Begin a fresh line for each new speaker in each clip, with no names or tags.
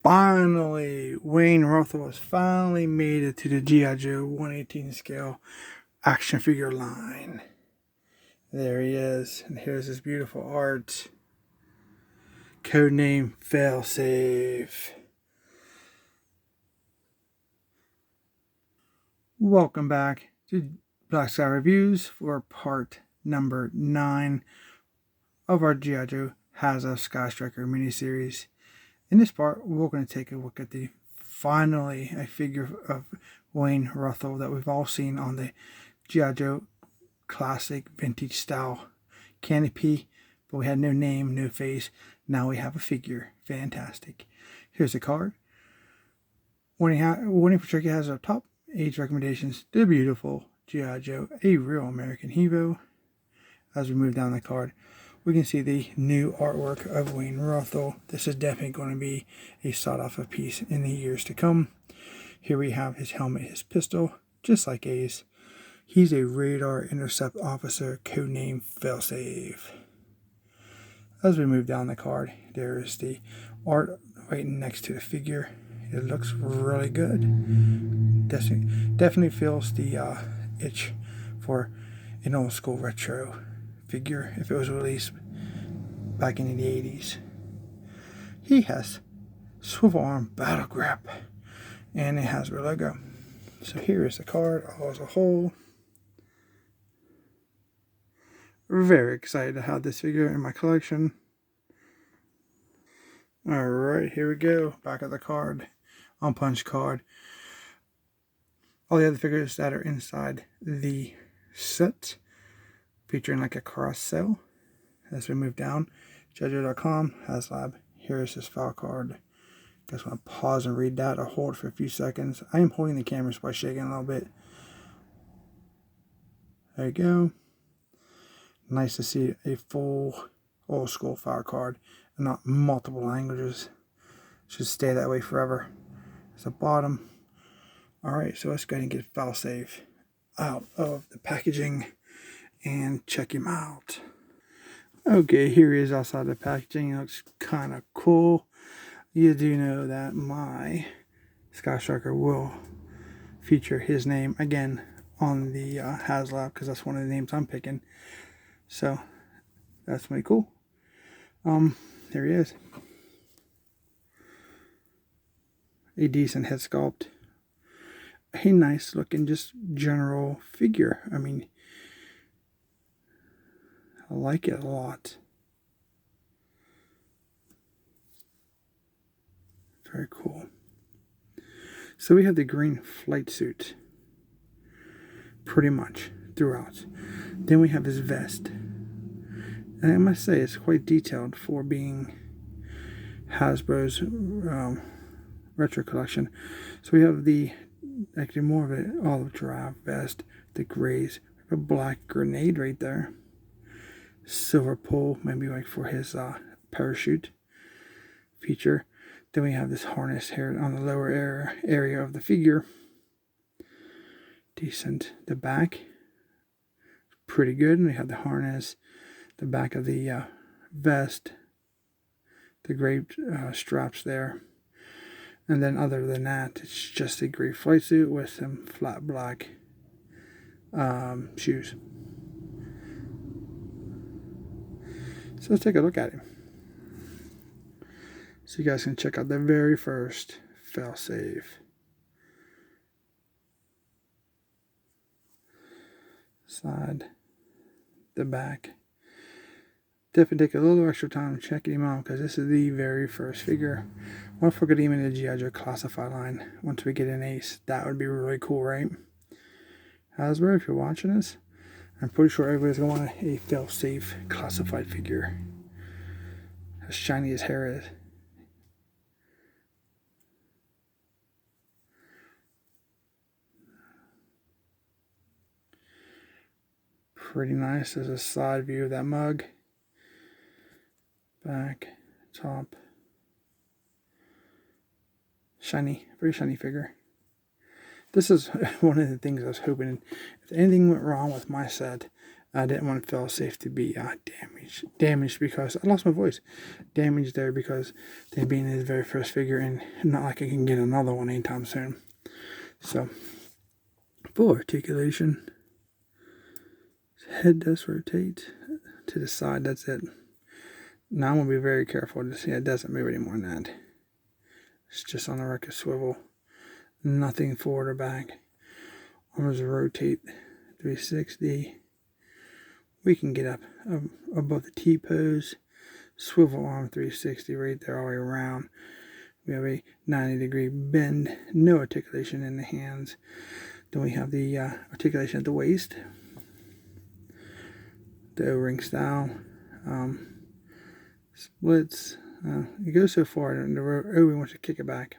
Finally, Wayne Ruthel has finally made it to the G.I. Joe 1/18 scale action figure line. There he is, and here's his beautiful art. Codename Failsafe. Welcome back to Black Sky Reviews for part number 9 of our G.I. Joe Haslab Sky Striker miniseries. In this part, we're going to take a look at finally a figure of Wayne Ruthel that we've all seen on the G.I. Joe classic vintage style canopy, but we had no name, no face. Now we have a figure. Fantastic. Here's a card. Warning for Tricky has up top. Age recommendations. The beautiful G.I. Joe, a real American hero. As we move down the card, we can see the new artwork of Wayne Ruthel. This is definitely going to be a sought-after piece in the years to come. Here we have his helmet, his pistol, just like Ace. He's a radar intercept officer, codename Failsafe. As we move down the card, there is the art right next to the figure. It looks really good. Definitely feels the itch for an old school retro figure if it was released back in the 80s. He has swivel arm battle grip, and it has our logo. So here is the card all as a whole. Very excited to have this figure in my collection. Alright, here we go. Back of the card. Unpunched card. All the other figures that are inside the set, featuring like a cross sale. As we move down, G.I.JOE.com, Haslab. Here is his file card. Just want to pause and read that or hold for a few seconds. I am holding the camera by shaking a little bit. There you go. Nice to see a full old school file card and not multiple languages. Should stay that way forever. It's the bottom. Alright, so let's go ahead and get Failsafe out of the packaging and check him out. Okay, here he is outside the packaging. It looks kind of cool. You do know that my Sky Striker will feature his name again on the Haslab, because that's one of the names I'm picking. So that's pretty cool. There he is. A decent head sculpt. A nice looking, just general figure. I mean, I like it a lot. Very cool. So we have the green flight suit pretty much throughout. Then we have his vest. And I must say it's quite detailed for being Hasbro's retro collection. So we have actually more of an olive drab vest, the grays, a black grenade right there, silver pole, maybe like for his parachute feature. Then we have this harness here on the lower area of the figure. Decent. The back, pretty good. And we have the harness, the back of the vest, the gray straps there. And then other than that, it's just a gray flight suit with some flat black shoes. So let's take a look at him. So you guys can check out the very first Failsafe. Side, the back. Definitely take a little extra time checking him out, because this is the very first figure. What if we could even in the G.I. Joe classified line once we get an Ace? That would be really cool, right? Hasbro, if you're watching this, I'm pretty sure everybody's going to want a Failsafe classified figure. As shiny as hair is. Pretty nice. There's a side view of that mug. Back, top. Shiny, very shiny figure. This is one of the things I was hoping, if anything went wrong with my set, I didn't want to feel safe to be damaged because I lost my voice. Damaged there because they being his very first figure, and not like I can get another one anytime soon. So, for articulation, his head does rotate to the side. That's it. Now I'm going to be very careful to see it doesn't move any more than that. It's just on a record swivel. Nothing forward or back. Arms rotate 360. We can get up above the T-pose. Swivel arm 360 right there all the way around. We have a 90-degree bend. No articulation in the hands. Then we have the articulation at the waist. The O-ring style. Splits. It goes so far, and the O-ring wants to kick it back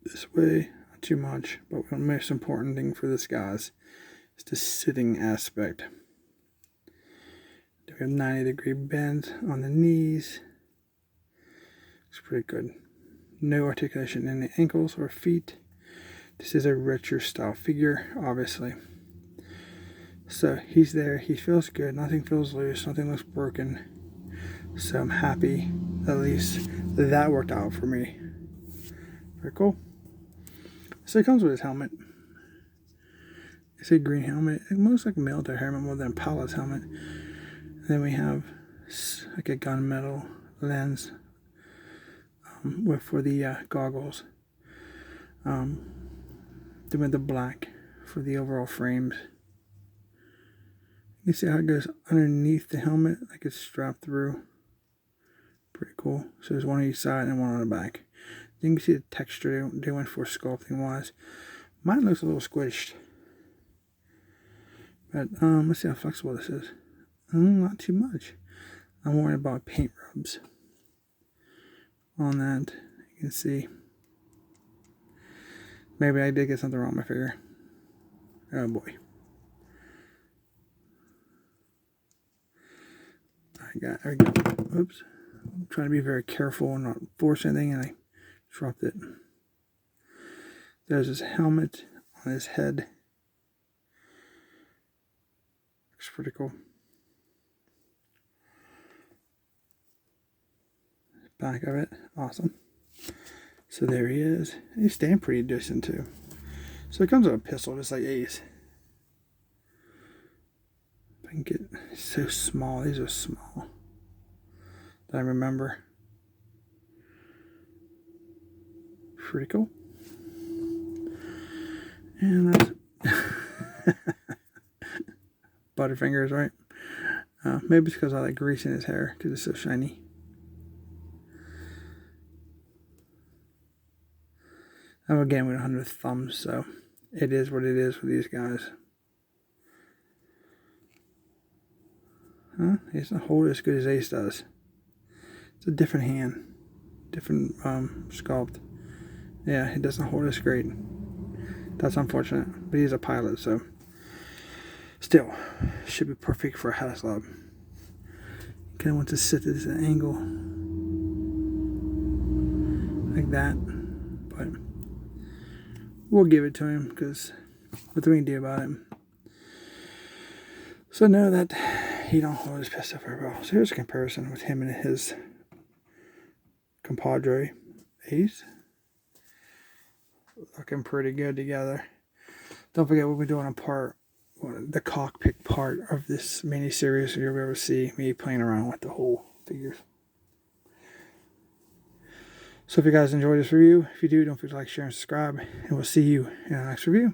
this way. Not too much, but the most important thing for this, guys, is the sitting aspect. We have 90-degree bend on the knees. Looks pretty good. No articulation in the ankles or feet. This is a retro style figure, obviously. So he's there. He feels good. Nothing feels loose. Nothing looks broken. So I'm happy. At least that worked out for me. Very cool. So it comes with his helmet. It's a green helmet. It looks like a military helmet more than a pilot's helmet. And then we have like a gunmetal lens for the goggles. Then with the black for the overall frames. You can see how it goes underneath the helmet, like it's strapped through. Pretty cool. So there's one on each side and one on the back. You can see the texture they went for sculpting wise. Mine looks a little squished. But let's see how flexible this is. Not too much. I'm worried about paint rubs on that. You can see. Maybe I did get something wrong with my figure. Oh boy. There we go. Oops. I'm trying to be very careful and not force anything, and I dropped it. There's his helmet on his head. Looks pretty cool. Back of it, awesome. So there he is. He's staying pretty decent too. So it comes with a pistol, just like Ace. If I can get, it's so small. These are small. That I remember. Pretty cool. And that's Butterfingers, right? Maybe it's because I like grease in his hair because it's so shiny. Again, we don't have no thumbs, so it is what it is for these guys. He doesn't hold it as good as Ace does. It's a different hand, different sculpt. Yeah, he doesn't hold as great. That's unfortunate, but he's a pilot, so still should be perfect for a Haslab. Kind of want to sit at this angle like that, but we'll give it to him because what we can do about it. So know that he don't hold his pistol very well. So here's a comparison with him and his compadre Ace. Looking pretty good together. Don't forget we'll be doing the cockpit part of this mini series. You'll be able to see me playing around with the whole figures. So if you guys enjoyed this review, if you do, don't forget to like, share, and subscribe. And we'll see you in our next review.